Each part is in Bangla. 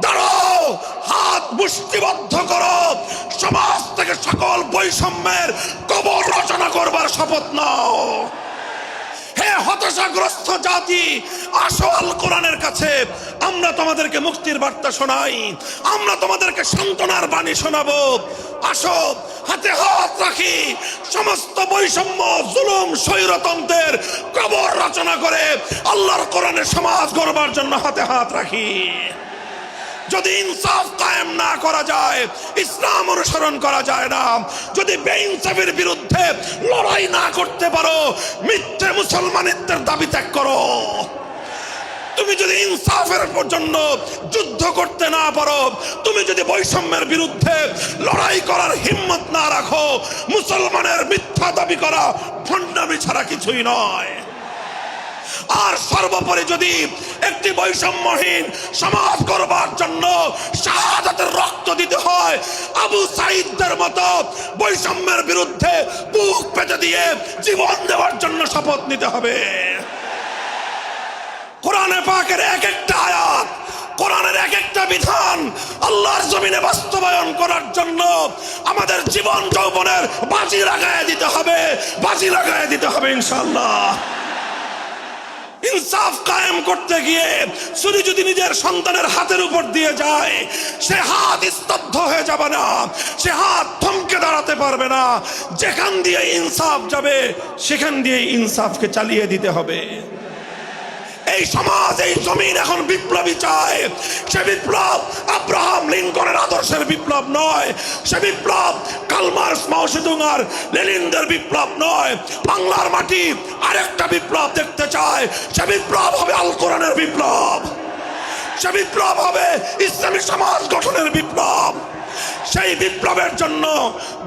দাঁড়াও, হাত মুষ্টিবদ্ধ করো, সমাজ থেকে সকল বৈষম্যের কবর রচনা করবার শপথ নাও। হে হতাশাগ্রস্ত জাতি, আসো আল কোরআনের কাছে, আমরা তোমাদেরকে মুক্তির বার্তা শোনাই, আমরা তোমাদেরকে সান্ত্বনার বাণী শোনাবো। আসো, হাতে হাত রাখি, সমস্ত বৈষম্য, জুলুম, স্বৈরতন্ত্রের কবর রচনা করে আল্লাহর কোরআনের সমাজ গড়বার জন্য হাতে হাত রাখি। যদি ইনসাফ কায়েম না করা যায়, ইসলাম অনুসরণ করা যায় না, যদি বেইনসাফের বিরুদ্ধে লড়াই না করতে পারো, মিথ্যে মুসলমানিত্বের দাবি ত্যাগ করো। তুমি যদি ইনসাফের জন্য যুদ্ধ করতে না পারো, তুমি যদি বৈষম্যের বিরুদ্ধে লড়াই করার হিম্মত না রাখো, মুসলমানের মিথ্যা দাবি করা ভণ্ডামি ছাড়া কিছুই নয়। আর সর্বোপরি যদি একটি বৈষম্যহীন সমাজ গড়বার জন্য শাহাদাতের রক্ত দিতে হয়, আবু সাঈদদের মতো বৈষম্যের বিরুদ্ধে বুক পেতে দিয়ে জীবন দেওয়ার জন্য শপথ নিতে হবে। কোরআনে পাকের এক একটা আয়াত, কোরআনের এক একটা বিধান আল্লাহর জমিনে বাস্তবায়ন করার জন্য আমাদের জীবন যৌবনের বাজি লাগায় দিতে হবে, বাজি লাগায় দিতে হবে ইনশাআল্লাহ। ইনসাফ কায়েম করতে গিয়ে ছুরি যদি নিজের সন্তানের হাতের উপর দিয়ে যায়, সে হাত স্তব্ধ হয়ে যাবে না, সে হাত থমকে দাঁড়াতে পারবে না। যেখান দিয়ে ইনসাফ যাবে সেখান দিয়ে ইনসাফকে চালিয়ে দিতে হবে। এই সমাজ, এই জমিন এখন বিপ্লবী চায়। সে বিপ্লব আব্রাহাম লিঙ্কনের আদর্শের বিপ্লব নয়, সে বিপ্লব কার্ল মার্কস, মাও সেতুং আর লেনিনদের বিপ্লব নয়। বাংলার মাটি আরেকটা বিপ্লব দেখতে চায়, সে বিপ্লব হবে আল কোরআনের বিপ্লব, সে বিপ্লব হবে ইসলামী সমাজ গঠনের বিপ্লব। সেই বিপ্লবের জন্য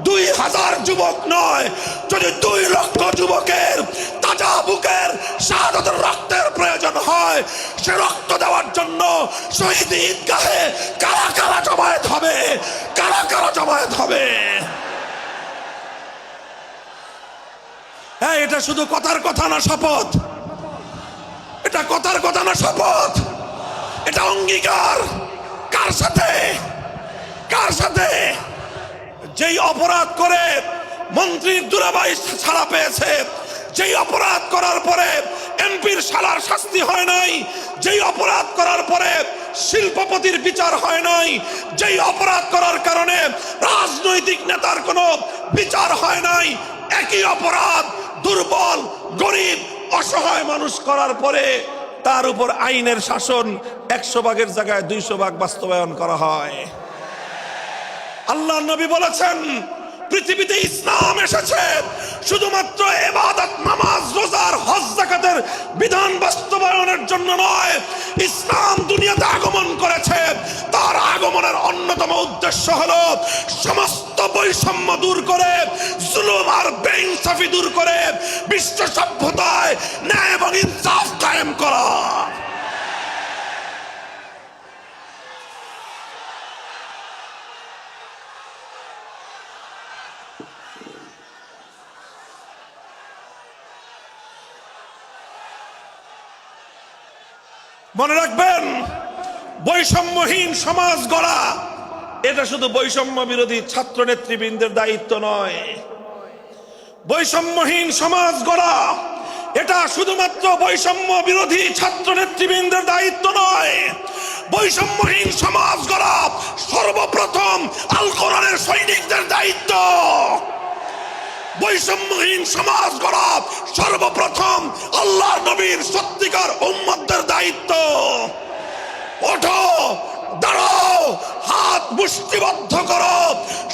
2000 যুবক নয়, যদি 2 লক্ষ যুবকের তাজা বুকের শাহাদাতের রক্তের প্রয়োজন হয়, সে রক্ত দেওয়ার জন্য শহীদ ঈদগাহে কারা কারা জমায়েত হবে, কারা কারা জমায়েত হবে। হ্যাঁ, এটা শুধু কথার কথা না, শপথ। এটা কথার কথা না, শপথ। এটা অঙ্গীকার। কার সাথে? কার সাথে? যেই অপরাধ করে মন্ত্রীর দুলাভাই ছাড়া পেয়েছে, যেই অপরাধ করার পরে এমপির শালার শাস্তি হয় নাই, যেই অপরাধ করার পরে শিল্পপতির বিচার হয় নাই, যেই অপরাধ করার কারণে রাজনৈতিক নেতার কোনো বিচার হয় নাই, একই অপরাধ দুর্বল, গরিব, অসহায় মানুষ করার পরে তার উপর আইনের শাসন 100 ভাগের জায়গায় 200 ভাগ বাস্তবায়ন করা হয়। আল্লাহ নবী বলেছেন, পৃথিবীতে ইসলাম এসেছে শুধুমাত্র ইবাদত, নামাজ, রোজার, হজ, যাকাতের বিধান বাস্তবায়নের জন্য নয়। ইসলাম দুনিয়াতে আগমন করেছে, তার আগমনের অন্যতম উদ্দেশ্য হলো সমস্ত বৈষম্য দূর করে, জুলুম আর বেইনসাফি দূর করে বিশ্ব সভ্যতায় ন্যায় এবং ইনসাফ কায়েম করা। মনে রাখবেন, বৈষম্যহীন সমাজ গড়া এটা শুধু বৈষম্য বিরোধী ছাত্র নেতৃবৃন্দের দায়িত্ব নয়। বৈষম্যহীন সমাজ গড়া এটা শুধুমাত্র বৈষম্য বিরোধী ছাত্র নেতৃবৃন্দের দায়িত্ব নয়। বৈষম্যহীন সমাজ গড়া সর্বপ্রথম আল কোরআনের সৈনিকদের দায়িত্ব। বৈষম্যহীন সমাজ গড়া সর্বপ্রথম আল্লাহর নবীর সত্যিকার উম্মতদের দায়িত্ব। ওঠো, দাঁড়াও, হাত মুষ্টিবদ্ধ করো,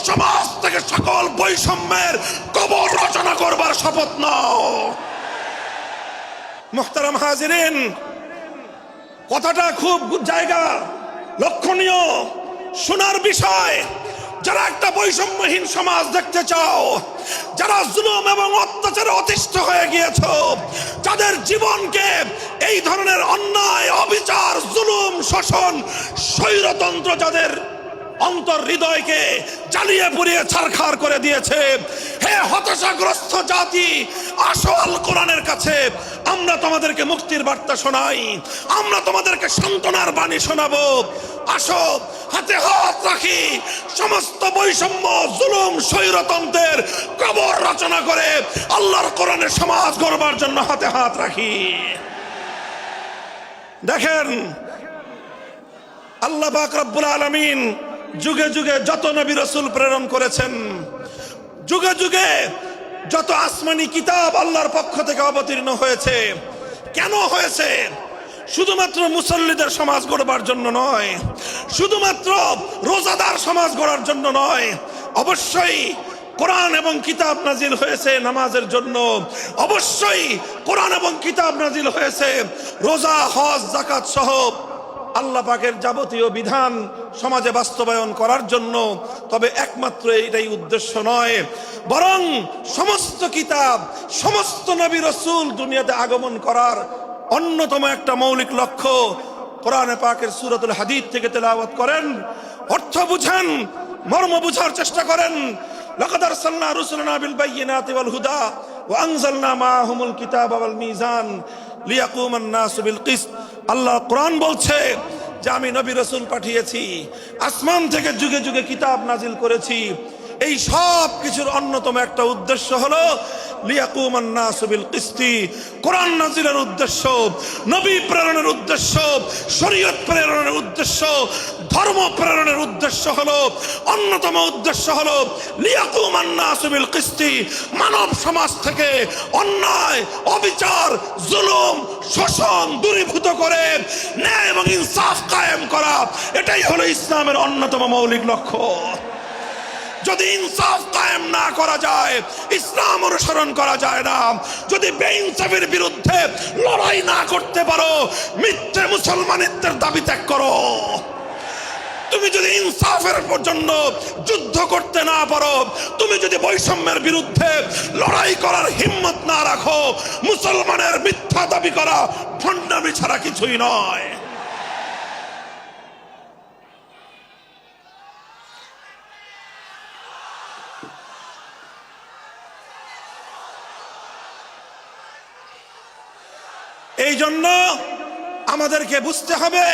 সমাজ থেকে সকল বৈষম্যের কবর রচনা করবার শপথ নাও। মুহতারাম হাজিরিন, কথাটা খুব জায়গা লক্ষণীয়, শোনার বিষয়। যারা একটা বৈষম্যহীন সমাজ দেখতে চাও, যারা জুলুম এবং অত্যাচারে অতিষ্ঠ হয়ে গিয়েছ, যাদের জীবনকে এই ধরনের অন্যায়, অবিচার, জুলুম, শোষণ, স্বৈরতন্ত্র যাদের অন্তর হৃদয়কে জ্বালিয়ে পুড়িয়ে ছারখার করে দিয়েছে, হে হতাশাগ্রস্ত জাতি, আসো আল কোরআনের কাছে, আমরা তোমাদেরকে মুক্তির বার্তা শোনাই, আমরা তোমাদেরকে সান্ত্বনার বাণী শোনাবো। আসো হাতে হাত রাখি, সমস্ত বৈষম্য জুলুম স্বৈরতন্ত্রের কবর রচনা করে আল্লাহর কোরআনের সমাজ গড়বার জন্য হাতে হাত রাখি। দেখেন আল্লাহ পাক রব্বুল আলামিন যুগে যুগে যত নবী রাসূল প্রেরণ করেছেন, যুগে যুগে যত আসমানি কিতাব আল্লাহর পক্ষ থেকে অবতীর্ণ হয়েছে, কেন হয়েছে? শুধুমাত্র মুসল্লিদের সমাজ গড়বার জন্য নয়, শুধুমাত্র রোজাদার সমাজ গড়ার জন্য নয়, অবশ্যই কোরআন এবং কিতাব নাজিল হয়েছে নামাজের জন্য, অবশ্যই কোরআন এবং কিতাব নাজিল হয়েছে রোজা হজ যাকাত সহ আল্লাহ পাকের যাবতীয় বিধান সমাজে বাস্তবায়ন করার জন্য। তবে একমাত্র এটাই উদ্দেশ্য নয়, বরং সমস্ত কিতাব সমস্ত নবী রাসূল দুনিয়াতে আগমন করার অন্যতম একটা মৌলিক লক্ষ্য। কোরআনে পাকের সূরাতুল হাদীদ থেকে তেলাওয়াত করেন, অর্থ বুঝেন, মর্ম বুঝার চেষ্টা করেন। লাকাদ আরসালনা রুসুলানা বিল বায়িনাতি ওয়াল হুদা ওয়া আনজালনা মাআহুমুল কিতাবা ওয়াল মিজান লিয়াকুমান নাসু বিল কিসত। আল্লাহ কোরআন বলছে যে আমি নবী রাসূল পাঠিয়েছি, আসমান থেকে যুগে যুগে কিতাব নাজিল করেছি। এই সব কিছুর অন্যতম একটা উদ্দেশ্য হলো লিয়াকুমান নাসু বিল কিসতি। কোরআন নাজিলের উদ্দেশ্য, নবী প্রেরণের উদ্দেশ্য, শরীয়ত প্রেরণের উদ্দেশ্য, ধর্ম প্রেরণের উদ্দেশ্য হলো, অন্যতম উদ্দেশ্য হলো লিয়াকুমান নাসু বিল কিসতি। মানব সমাজ থেকে অন্যায়, অবিচার, জুলুম, শোষণ দূরীভূত করে ন্যায় এবং ইনসাফ কায়েম করা, এটাই হলো ইসলামের অন্যতম মৌলিক লক্ষ্য। যদি ইনসাফ কায়েম না করা যায়, ইসলাম অনুসরণ করা যায় না। যদি বেইনসাফের বিরুদ্ধে লড়াই না করতে পারো, মিথ্যে মুসলমানিত্বের দাবি ত্যাগ করো। তুমি যদি ইনসাফের জন্য যুদ্ধ করতে না পারো, তুমি যদি বৈষম্যের বিরুদ্ধে লড়াই করার হিম্মত না রাখো, মুসলমানের মিথ্যা দাবি করা ভণ্ডামি ছাড়া কিছুই নয়। এই জন্য আমাদেরকে বুঝতে হবে,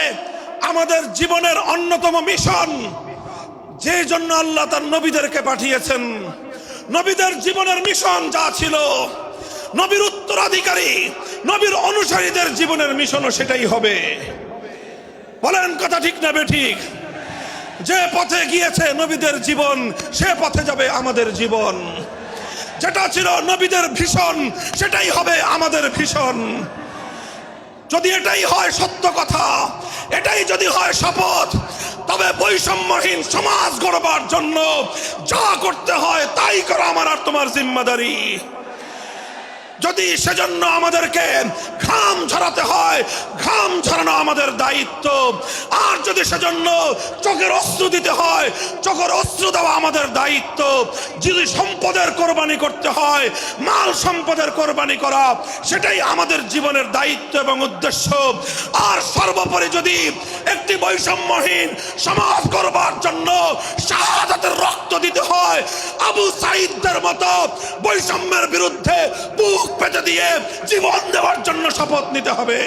আমাদের জীবনের অন্যতম মিশন, যে জন্য আল্লাহ তার নবীদেরকে পাঠিয়েছেন, নবীদের জীবনের মিশন যা ছিল, নবীর উত্তরাধিকারী, নবীর অনুসারীদের জীবনের মিশনও সেটাই হবে। বলেন কথা ঠিক না বেঠিক? যে পথে গিয়েছে নবীদের জীবন, সে পথে যাবে আমাদের জীবন। যেটা ছিল নবীদের ভীষণ, সেটাই হবে আমাদের ভীষণ। যদি এটাই হয় সত্য কথা, এটাই যদি হয় শপথ, তবে বৈষম্যহীন সমাজ গড়বার জন্য যা করতে হয় তাই করা আমার আর তোমার জিম্মাদারি। যদি সেজন্য আমাদেরকে ঘাম ঝরাতে হয়, ঘাম ঝরানো আমাদের দায়িত্ব। আর যদি সেজন্য চোখের অশ্রু দিতে হয়, চোখের অশ্রু দেওয়া আমাদের দায়িত্ব। যদি সম্পদের কোরবানি করতে হয়, মাল সম্পদের কোরবানি করা, সেটাই আমাদের জীবনের দায়িত্ব এবং উদ্দেশ্য। আর সর্বোপরি যদি একটি বৈষম্যহীন সমাজ গড়বার জন্য শাহাদাতের রক্ত দিতে হয়, আবু সাঈদদের মতো বৈষম্যের বিরুদ্ধে বুক পেতে দিয়ে জীবন দেওয়ার জন্য শপথ নিতে হবে।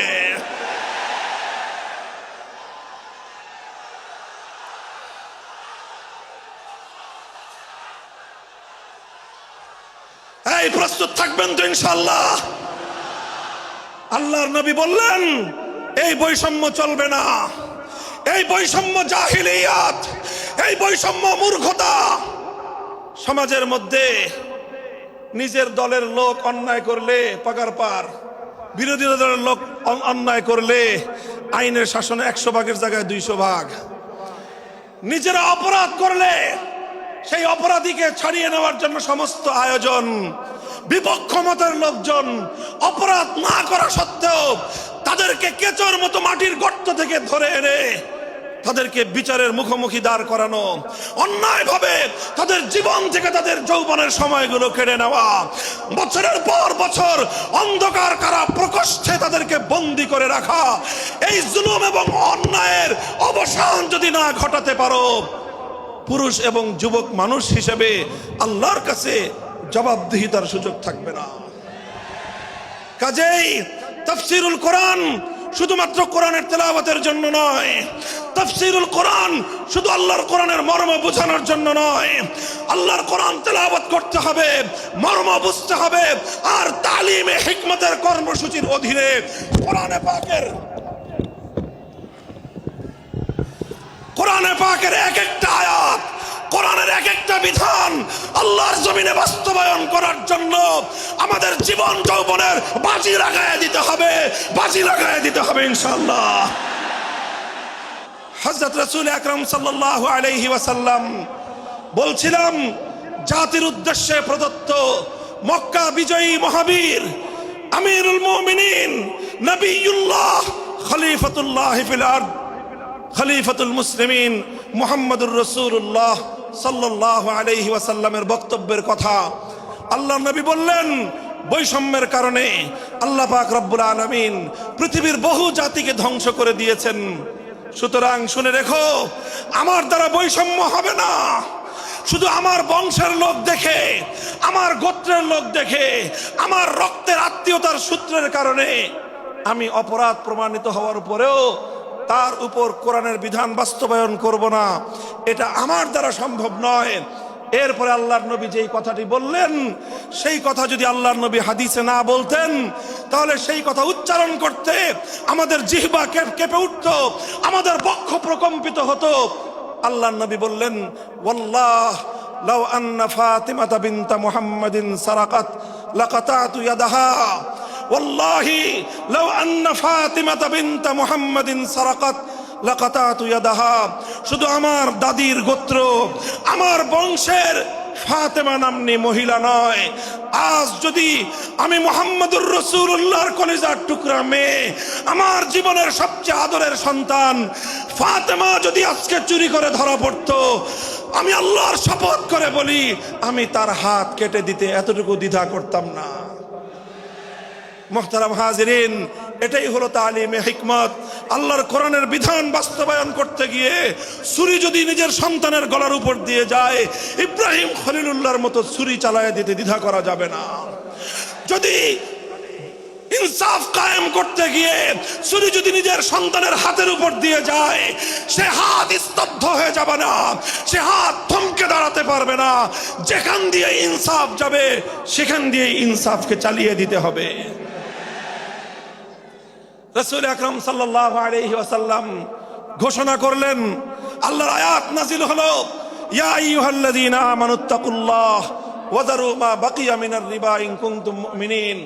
এই প্রস্তুত থাকবেন তো ইনশাআল্লাহ? আল্লাহর নবী বললেন এই বৈষম্য চলবে না, এই বৈষম্য জাহিলিয়াত, এই বৈষম্য মূর্খতা। সমাজের মধ্যে নিজের দলের লোক অন্যায় করলে পাকার পার, বিরোধী দলের লোক অন্যায় করলে আইনের শাসনে 100 ভাগের জায়গায় 200 ভাগ। নিজেরা অপরাধ করলে সেই অপরাধীকে ছাড়িয়ে নেওয়ার জন্য সমস্ত আয়োজন। বিপক্ষ মতের লোকজন অপরাধ না করা সত্ত্বেও তাদেরকে কেচোর মতো মাটির গর্ত থেকে ধরে এনে তাদেরকে বিচারের মুখোমুখি দাঁড় করানো, অন্যায়ভাবে তাদের জীবন থেকে তাদের যৌবনের সময়গুলো কেড়ে নেওয়া, বছরের পর বছর অন্ধকার কারা প্রকোষ্ঠে তাদেরকে বন্দী করে রাখা। এই জুলুম এবং অন্যায়ের অবসান যদি না ঘটাতে পারো, পুরুষ এবং যুবক মানুষ হিসেবে আল্লাহর কাছে জবাবদিহিতার সুযোগ থাকবে না। কাজেই তাফসীরুল কোরআন শুধুমাত্র কোরআনের তেলাওয়াতের জন্য নয়, তাফসীরুল কোরআন শুধু আল্লাহর কোরআনের মর্ম বোঝানোর জন্য নয়, আল্লাহর কোরআন তেলাওয়াত করতে হবে, মর্ম বুঝতে হবে, আর তালিমে হিকমতের কর্মসূচির অধীনে কোরআনে পাকের এক একটা আয়াত, কোরআনের এক একটা বিধান আল্লাহর জমিনে বাস্তবায়ন করার জন্য আমাদের জীবন যৌবনের বাজি লাগায় দিতে হবে ইনশাআল্লাহ। হযরত রাসূল আকরাম সাল্লাল্লাহু আলাইহি ওয়াসাল্লাম বলছিলাম, জাতির উদ্দেশ্যে প্রদত্ত মক্কা বিজয়ী মহাবীর আমিরুল মুমিনিন নবিয়ুল্লাহ খলিফাতুল্লাহ ফিল আরদ খলিফাতুল মুসলিমিন মুহাম্মদুর রাসূলুল্লাহ সাল্লাল্লাহু আলাইহি ওয়াসাল্লামের বক্তব্যের কথা আল্লাহর নবী বললেন, বৈষম্যের কারণে আল্লাহ পাক রব্বুল আলামিন পৃথিবীর বহু জাতিকে ধ্বংস করে দিয়েছেন। সুতরাং শুনে রেখো, আমার দ্বারা বৈষম্য হবে না। শুধু আমার বংশের লোক দেখে, আমার গোত্রের লোক দেখে, আমার রক্তের আত্মীয়তার সূত্রের কারণে আমি অপরাধ প্রমাণিত হওয়ার পরেও তার উপর কোরআনের বিধান বাস্তবায়ন করব না, এটা আমার দ্বারা সম্ভব নয়। এরপরে আল্লাহর নবী যেই কথাটি বললেন, সেই কথা যদি আল্লাহর নবী হাদিসে না বলতেন, তাহলে সেই কথা উচ্চারণ করতে আমাদের জিহ্বা কেঁপে উঠত, আমাদের বক্ষ প্রকম্পিত হতো। আল্লাহর নবী বললেন, ওয়াল্লাহ লাউ আন্না ফাতিমাতা বিনতা মুহাম্মাদিন সারাকাত লাকাতাতু ইয়াদাহা, ওয়াল্লাহি লাউ আন্না ফাতিমাতা বিনতা মুহাম্মাদিন সারাকাত লাকাতাতু ইয়াদাহা। শুধু আমার দাদির গোত্র, আমার বংশের ফাতেমা নামনি মহিলা নয়, আজ যদি আমি মুহাম্মদুর রাসূলুল্লাহর কলিজার টুকরা মেয়ে, আমার জীবনের সবচেয়ে আদরের সন্তান ফাতেমা যদি আজকে চুরি করে ধরা পড়তো, আমি আল্লাহর শপথ করে বলি, আমি তার হাত কেটে দিতে এতটুকু দ্বিধা করতাম না। মুহতারাম হাজিরিন, এটাই হলো তালিমে হিকমত। আল্লাহর কোরআনের বিধান বাস্তবায়ন করতে গিয়ে ছুরি যদি নিজের সন্তানের গলার উপর দিয়ে যায়, ইব্রাহিম খলিলুল্লাহর মতো ছুরি চালায় দিতে দ্বিধা করা যাবে না। যদি ইনসাফ কায়েম করতে গিয়ে ছুরি যদি নিজের সন্তানের হাতের উপর দিয়ে যায়, সে হাত স্তব্ধ হয়ে যাবে না, সে হাত থমকে দাঁড়াতে পারবে না। যেখান দিয়ে ইনসাফ যাবে সেখান দিয়ে ইনসাফকে চালিয়ে দিতে হবে। রাসূল আকরাম সাল্লাল্লাহু আলাইহি ওয়াসাল্লাম ঘোষণা করলেন, আল্লাহর আয়াত নাযিল হলো, ইয়া আইয়ুহাল্লাযীনা আমানুত্তাকুল্লাহ ওয়া যারু মা বাকিয়া মিনার রিবা ইন কুনতুম মুমিনিন।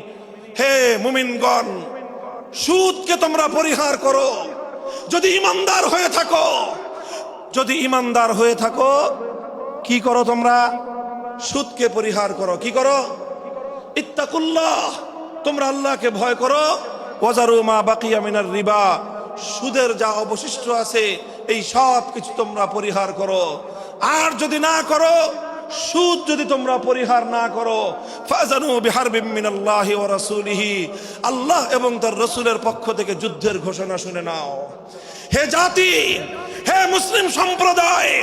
হে মুমিনগণ, সুদকে তোমরা পরিহার করো যদি ঈমানদার হয়ে থাকো। যদি ঈমানদার হয়ে থাকো, কি করো তোমরা? সুদকে পরিহার করো। কি করো? ইত্তাকুল্লাহ, তোমরা আল্লাহকে ভয় করো। ওয়াজারু মা বাকিয়া মিনার রিবা, সুদের যা অবশিষ্ট আছে এই সব কিছু তোমরা পরিহার করো। আর যদি না করো, সুদ যদি তোমরা পরিহার না করো, ফাজানু বিহারবিম মিনাল্লাহি ওয়া রাসূলিহি, আল্লাহ এবং তার রাসূলের পক্ষ থেকে যুদ্ধের ঘোষণা শুনে নাও। হে জাতি, হে মুসলিম সম্প্রদায়,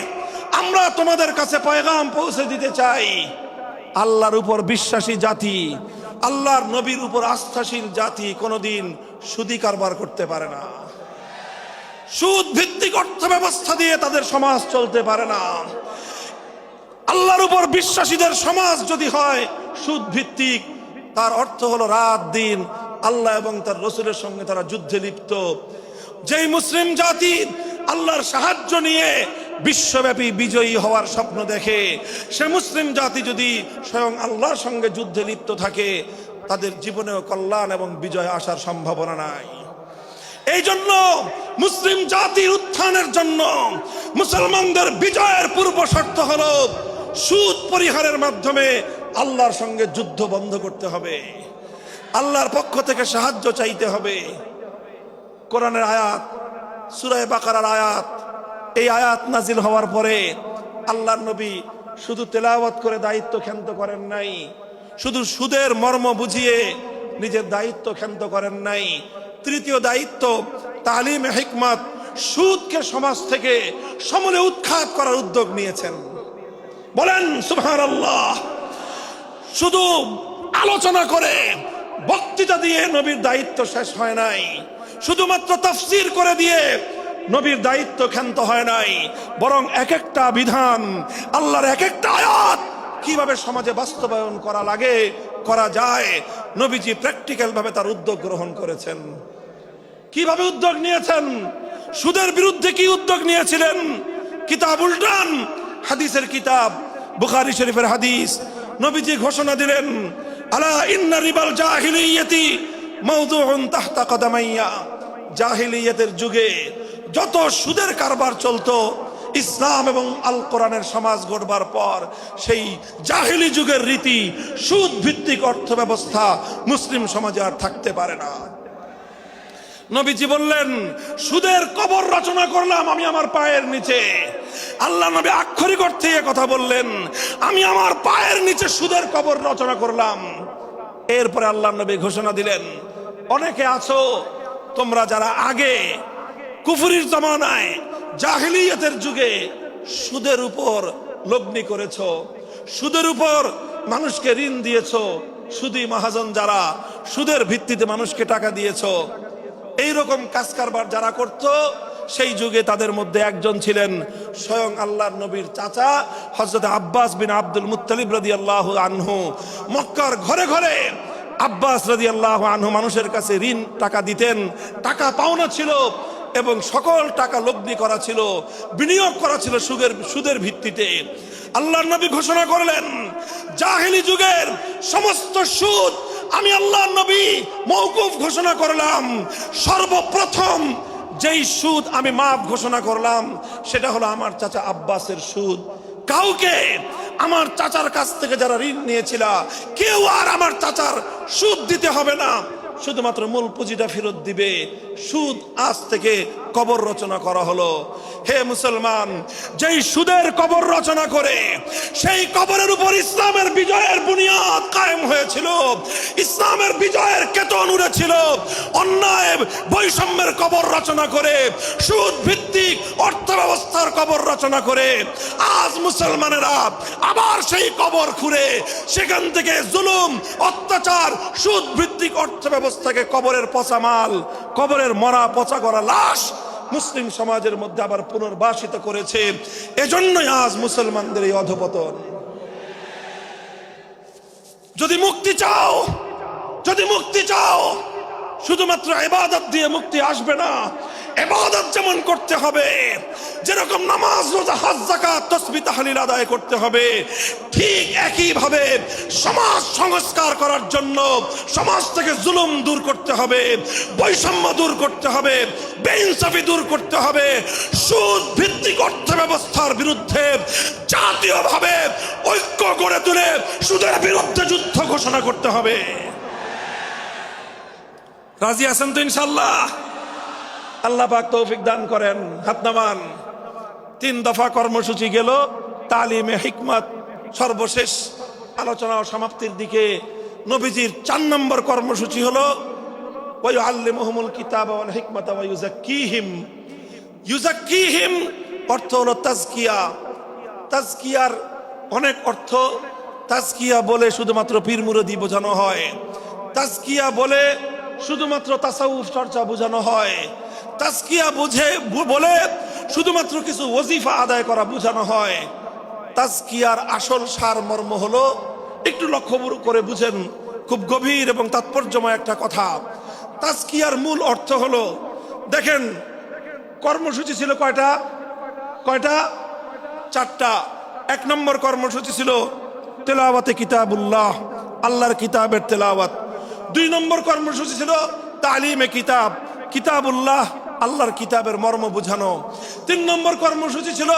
আমরা তোমাদের কাছে পয়গাম পৌঁছে দিতে চাই, আল্লাহর উপর বিশ্বাসী জাতি, আল্লাহর নবীর উপর আস্থাশীল জাতি কোনোদিন সুদি কারবার করতে পারে না। সুদ ভিত্তিক অর্থ ব্যবস্থা দিয়ে তাদের সমাজ চলতে পারে না। আল্লাহর উপর বিশ্বাসীদের সমাজ যদি হয় সুদ ভিত্তিক, তার অর্থ হলো রাত দিন আল্লাহ এবং তার রাসূলের সঙ্গে তারা যুদ্ধে লিপ্ত। যেই মুসলিম জাতি আল্লাহর সাহায্য নিয়ে বিশ্বব্যাপী বিজয়ী হওয়ার স্বপ্ন দেখে, সে মুসলিম জাতি যদি স্বয়ং আল্লাহর সঙ্গে যুদ্ধে লিপ্ত থাকে, তাদের জীবনেও কল্যাণ এবং বিজয় আসার সম্ভাবনা নাই। এই জন্য মুসলিম জাতির উত্থানের জন্য, মুসলমানদের বিজয়ের পূর্ব শর্ত হলো সুদ পরিহারের মাধ্যমে আল্লাহর সঙ্গে যুদ্ধ বন্ধ করতে হবে, আল্লাহর পক্ষ থেকে সাহায্য চাইতে হবে। কোরআনের আয়াত, সূরা বাকারার আয়াত, এই আয়াত নাজিল হওয়ার পরে আল্লাহর নবী শুধু তেলাওয়াত করে দায়িত্ব ক্ষান্ত করেন নাই, শুধু সুদের মর্ম বুঝিয়ে নিজের দায়িত্ব ক্ষান্ত করেন নাই। তৃতীয় দায়িত্ব তালিমে হিকমত, সুদকে সমাজ থেকে সমূলে উৎখাত করার উদ্যোগ নিয়েছেন। বলেন সুবহানাল্লাহ। শুধু আলোচনা করে বক্তৃতা দিয়ে নবীর দায়িত্ব শেষ হয় নাই, শুধুমাত্র তাফসীর করে দিয়ে নবীর দায়িত্ব ক্ষান্ত হয় নাই, বরং এক একটা বিধান, আল্লাহর এক একটা আয়াত কিভাবে সমাজে বাস্তবায়ন করা লাগে, করা যায়, নবীজি প্র্যাকটিক্যাল ভাবে তার উদ্যোগ গ্রহণ করেছেন। কিভাবে উদ্যোগ নিয়েছেন? সুদের বিরুদ্ধে কি উদ্যোগ নিয়েছিলেন? কিতাব উল্টান, হাদিসের কিতাব, বুখারী শরীফের হাদিস, নবীজি ঘোষণা দিলেন, আলা ইন্না রিবাল জাহিলিয়াতি মাওদুউন তাহতা কদামাইয়া। জাহিলিয়াতের যুগে যত সুদের কারবার চলতো, ইসলাম এবং আল কোরআনের সমাজ গড়বার পর সেই জাহিলি যুগের রীতি, সুদ ভিত্তিক অর্থ ব্যবস্থা মুসলিম সমাজে আর থাকতে পারে না। নবীজি বললেন, সুদের কবর রচনা করলাম আমি আমার পায়ের নিচে। আল্লাহ নবী আক্ষরিক অর্থে কথা বললেন, আমি আমার পায়ের নিচে সুদের কবর রচনা করলাম। এরপরে আল্লাহ নবী ঘোষণা দিলেন, অনেকে আছো তোমরা যারা আগে কুফরির জমানায় জাহিলিয়াতের যুগে সুদের উপর লগ্নি করেছো, সুদের উপর মানুষকে ঋণ দিয়েছো, সুদী মহাজন যারা সুদের ভিত্তিতে মানুষকে টাকা দিয়েছো, এইরকম কাজ কারবার যারা করত, সেই যুগে তাদের মধ্যে একজন ছিলেন স্বয়ং আল্লাহর নবীর চাচা হযরত আব্বাস বিন আব্দুল মুত্তালিব রাদিয়াল্লাহু আনহু। মক্কার ঘরে ঘরে আব্বাস রাদিয়াল্লাহু আনহু মানুষের কাছে ঋণ টাকা দিতেন, টাকা পাওনা ছিল এবং সকল টাকা লগ্নি করা ছিল, বিনিয়োগ করা ছিল সুদের ভিত্তিতে। আল্লাহর নবী ঘোষণা করলেন, জাহেলি যুগের সমস্ত সুদ আমি আল্লাহর নবী মওকুফ ঘোষণা করলাম। সর্বপ্রথম যেই সুদ আমি মাফ ঘোষণা করলাম সেটা হলো আমার চাচা আব্বাসের সুদ। কাউকে আমার চাচার কাছ থেকে যারা ঋণ নিয়েছিল, কেউ আর আমার চাচার সুদ দিতে হবে না, শুধুমাত্র মূল পুঁজিটা ফেরত দিবে। সুদ আজ থেকে কবর রচনা করা হলো। হে মুসলমান, যেই সুদের কবর রচনা করে সেই কবরের উপর ইসলামের বিজয়ের বুনিয়াদ কায়েম হয়েছিল, ইসলামের বিজয়ের কেতন উড়েছিল। অন্যায় বৈষম্যের কবর রচনা করে, সুদ ভিত্তিক অর্থ ব্যবস্থার কবর রচনা করে আজ মুসলমানেরা আবার সেই কবর খুঁড়ে সেখান থেকে জুলুম, অত্যাচার, সুদ ভিত্তিক অর্থ ব্যবস্থাকে কবরের পচা মাল, কবরের মরা পচা করা লাশ মুসলিম সমাজের মধ্যে আবার পুনর্বাসিত করেছে। এজন্যই আজ মুসলমানদের এই অধপতন। যদি মুক্তি চাও, যদি মুক্তি চাও, শুধুমাত্র ইবাদত দিয়ে মুক্তি আসবে না। ইবাদত যেমন করতে হবে, যেরকম নামাজ, রোজা, হজ, যাকাত, তাসবিহ, তাহলিল আদায় করতে হবে, ঠিক একই ভাবে সমাজ সংস্কার করার জন্য সমাজ থেকে জুলুম দূর করতে হবে, বৈষম্য দূর করতে হবে, বেইনসাফি দূর করতে হবে, সুদ ভিত্তিক অর্থ ব্যবস্থার বিরুদ্ধে জাতীয়ভাবে ঐক্য গড়ে তুলে সুদের বিরুদ্ধে যুদ্ধ ঘোষণা করতে হবে। রাজি আছেন তো ইনশাআল্লাহ? আল্লাহ পাক তৌফিক দান করেন। হাত নামান। 3 দফা কর্মসূচি গেল, তালিমে হিকমত সর্বশেষ আলোচনা ও সমাপ্তির দিকে। নবীজির 4 নম্বর কর্মসূচি হলো ওয়ায়ুআল্লিমুহুমুল কিতাবা ওয়াল হিকমাতা ওয়া ইউযাক্কিহিম। ইউযাক্কিহিম অর্থ হলো তাজকিয়া। তাজকিয়ার অনেক অর্থ। তাজকিয়া বলে শুধুমাত্র পীর মুরিদি বোঝানো হয়, তাজকিয়া বলে শুধুমাত্র তাসাউফ চর্চা বোঝানো হয়, তাজকিয়া বলে শুধুমাত্র কিছু ওজিফা আদায় করা বোঝানো হয়। তাজকিয়ার আসল সারমর্ম হলো, একটু লক্ষ্য করে বুঝেন, খুব গভীর এবং তাৎপর্যময় একটা কথা। তাজকিয়ার মূল অর্থ হলো, দেখেন কর্মসূচি ছিল কয়টা? 4টা। 1 নম্বর কর্মসূচি ছিল তেলাওয়াতে কিতাবুল্লাহ, আল্লাহর কিতাবের তেলাওয়াত। 2 নম্বর কর্মসূচি ছিল তালিমে কিতাব, কিতাবুল্লাহ, আল্লাহর কিতাবের মর্ম বুঝানো। 3 নম্বর কর্মসূচি ছিল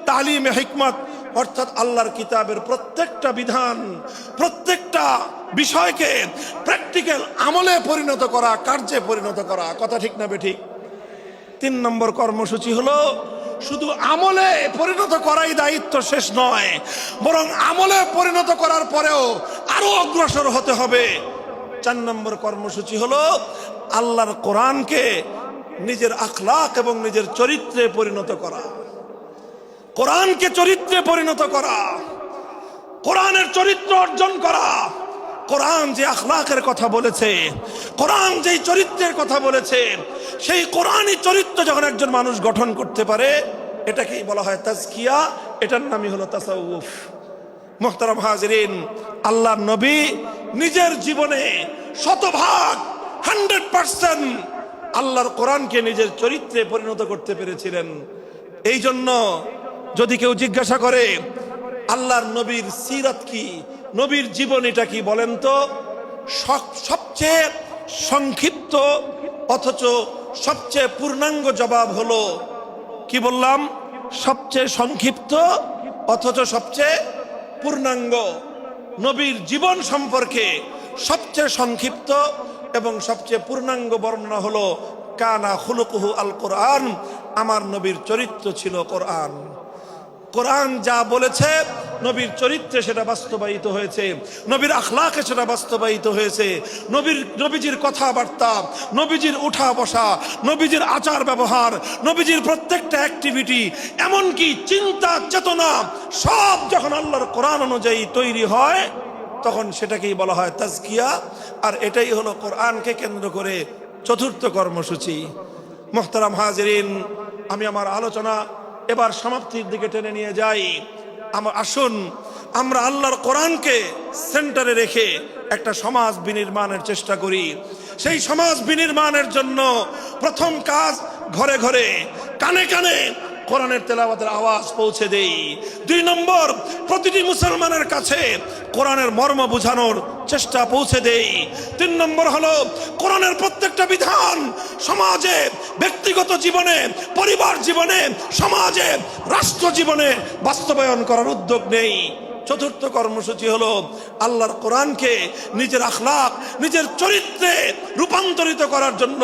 তালিমে হিকমত, অর্থাৎ আল্লাহর কিতাবের প্রত্যেকটা বিধান, প্রত্যেকটা বিষয়কে প্র্যাকটিক্যাল আমলে পরিণত করা, কার্যে পরিণত করা। কথা ঠিক না বেঠিক? 3 নম্বর কর্মসূচি হলো শুধু আমলে পরিণত করাই দায়িত্ব শেষ নয়, বরং আমলে পরিণত করার পরেও আরো অগ্রসর হতে হবে। 4 নম্বর কর্মসূচি হলো আল্লাহর কোরআনকে নিজের আখলাক এবং নিজের চরিত্রে পরিণত করা। কোরআনকে চরিত্রে পরিণত করা, কোরআনের চরিত্র অর্জন করা, কোরআন যে আখলাকের কথা বলেছে, কোরআন যেই চরিত্রের কথা বলেছে, সেই কোরআনই চরিত্র যখন একজন মানুষ গঠন করতে পারে, এটাকেই বলা হয় তাজকিয়া, এটার নামই হলো তাসাউফ। মুহতারাম হাজিরিন, আল্লাহর নবী নিজের জীবনে 100% আল্লাহর কোরআনকে নিজের চরিত্রে পরিণত করতে পেরেছিলেন। এই জন্য যদি কেউ জিজ্ঞাসা করে আল্লাহর নবীর সিরাত কি, নবীর জীবনীটা কি বলেন তো, সবচেয়ে সংক্ষিপ্ত অথচ সবচেয়ে পূর্ণাঙ্গ জবাব হলো, কি বললাম, সবচেয়ে সংক্ষিপ্ত অথচ সবচেয়ে পূর্ণাঙ্গ। নবীর জীবন সম্পর্কে সবচেয়ে সংক্ষিপ্ত এবং সবচেয়ে পূর্ণাঙ্গ বর্ণনা হলো কানা খুলুকুহু আল কোরআন, আমার নবীর চরিত্র ছিল কোরআন। কোরআন যা বলেছে নবীর চরিত্রে সেটা বাস্তবায়িত হয়েছে, নবীর আখলাকে সেটা বাস্তবায়িত হয়েছে। নবীজির কথাবার্তা, নবীজির উঠা বসা, নবীজির আচার ব্যবহার, নবীজির প্রত্যেকটা অ্যাক্টিভিটি, এমনকি চিন্তা চেতনা সব যখন আল্লাহর কোরআন অনুযায়ী তৈরি হয়, তখন সেটাকেই বলা হয় তাজকিয়া। আর এটাই হলো কোরআনকে কেন্দ্র করে চতুর্থ কর্মসূচি। মুহতারাম হাজিরিন, আমি আমার আলোচনা এবার সমাপ্তির দিকে টেনে নিয়ে যাই। আসুন আমরা আল্লাহর কোরআনকে সেন্টারে রেখে একটা সমাজ বিনির্মাণের চেষ্টা করি। সেই সমাজ বিনির্মাণের জন্য প্রথম কাজ, ঘরে ঘরে কানে কানে কোরআনের তেলাওয়াতের আওয়াজ পৌঁছে দেই। 2 নম্বর, প্রতিটি মুসলমানের কাছে কোরআনের মর্ম বোঝানোর চেষ্টা পৌঁছে দেই। 3 নম্বর হলো কোরআনের প্রত্যেকটা বিধান সমাজে, ব্যক্তিগত জীবনে, পরিবার জীবনে, সমাজে, রাষ্ট্র জীবনে বাস্তবায়ন করার উদ্যোগ নেই। চতুর্থ কর্মসূচি হলো আল্লাহর কোরআনকে নিজের আখলাক, নিজের চরিত্রে রূপান্তরিত করার জন্য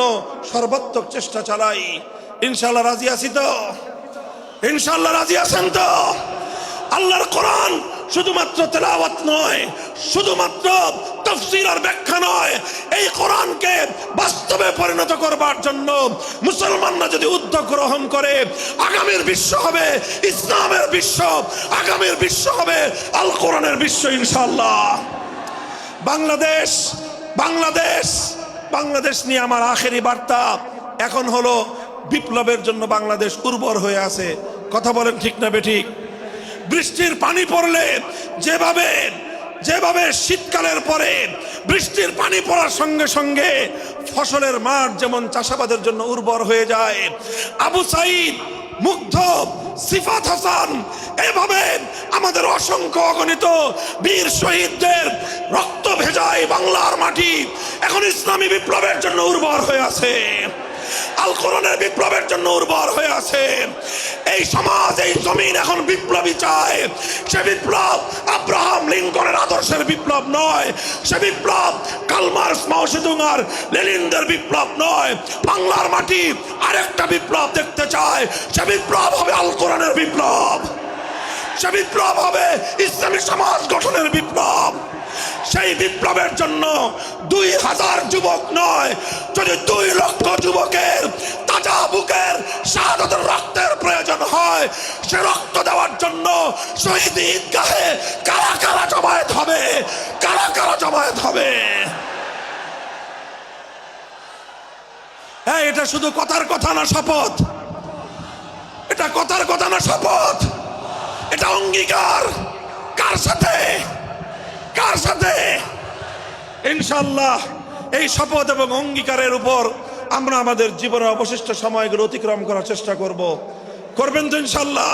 সর্বাত্মক চেষ্টা চালাই। ইনশাআল্লাহ রাজি আছি তো? ইনশাআল্লাহ রাজি আছেন তো? আল্লাহর কোরআন শুধুমাত্র তেলাওয়াত নয়, শুধুমাত্র তাফসীর আর ব্যাখ্যা নয়, এই কোরআনকে বাস্তবে পরিণত করবার জন্য মুসলমানরা যদি উদ্যোগ গ্রহণ করে, আগামীর বিশ্ব হবে ইসলামের বিশ্ব, আগামীর বিশ্ব হবে আল কোরআনের বিশ্ব ইনশাআল্লাহ। বাংলাদেশ বাংলাদেশ বাংলাদেশ নিয়ে আমার আখেরি বার্তা এখন হলো, বিপ্লবের জন্য বাংলাদেশ উর্বর হয়ে আছে। কথা বলেন ঠিক না বেঠিক? বৃষ্টির পানি পড়লে যেভাবে যেভাবে শীতকালের পরে বৃষ্টির পানি পড়ার সঙ্গে সঙ্গে ফসলের মাঠ যেমন চাষাবাদের জন্য উর্বর হয়ে যায়, আবু সাইদ, মুগ্ধ, সিফাত হাসান, এভাবে আমাদের অসংখ্য অগণিত বীর শহীদদের রক্ত ভেজায় বাংলার মাটি এখন ইসলামী বিপ্লবের জন্য উর্বর হয়ে আছে, আল কোরআনের বিপ্লবের জন্য উর্বর হয়ে আছে। এই সমাজ, এই জমিন এখন বিপ্লবী চায়। সে বিপ্লব আব্রাহাম লিঙ্কনের আদর্শের বিপ্লব নয়, সে বিপ্লব কার্ল মার্কস, মাও সেতুং আর লেনিনদের বিপ্লব নয়। বাংলার মাটি আরেকটা বিপ্লব দেখতে চায়, সে বিপ্লব হবে আল কোরআনের বিপ্লব, সে বিপ্লব হবে ইসলামী সমাজ গঠনের বিপ্লব। সেই বিপ্লবের জন্য 2000 যুবক নয়, যদি 2 লক্ষ যুবকের তাজা বুকের শাহাদাতের রক্তের প্রয়োজন হয়, সে রক্ত দেওয়ার জন্য শহীদ ঈদগাহে কারা কারা জমায়েত হবে, কারা কারা জমায়েত হবে। হ্যাঁ, এটা শুধু কথার কথা না, শপথ। এটা কথার কথা না, শপথ। এটা অঙ্গীকার। কার সাথে? কার সাথে? ইনশাআল্লাহ এই শপথ এবং অঙ্গীকারের উপর আমরা আমাদের জীবনের অবশিষ্ট সময়গুলো অতিক্রম করার চেষ্টা করব। করবেন তো ইনশাআল্লাহ?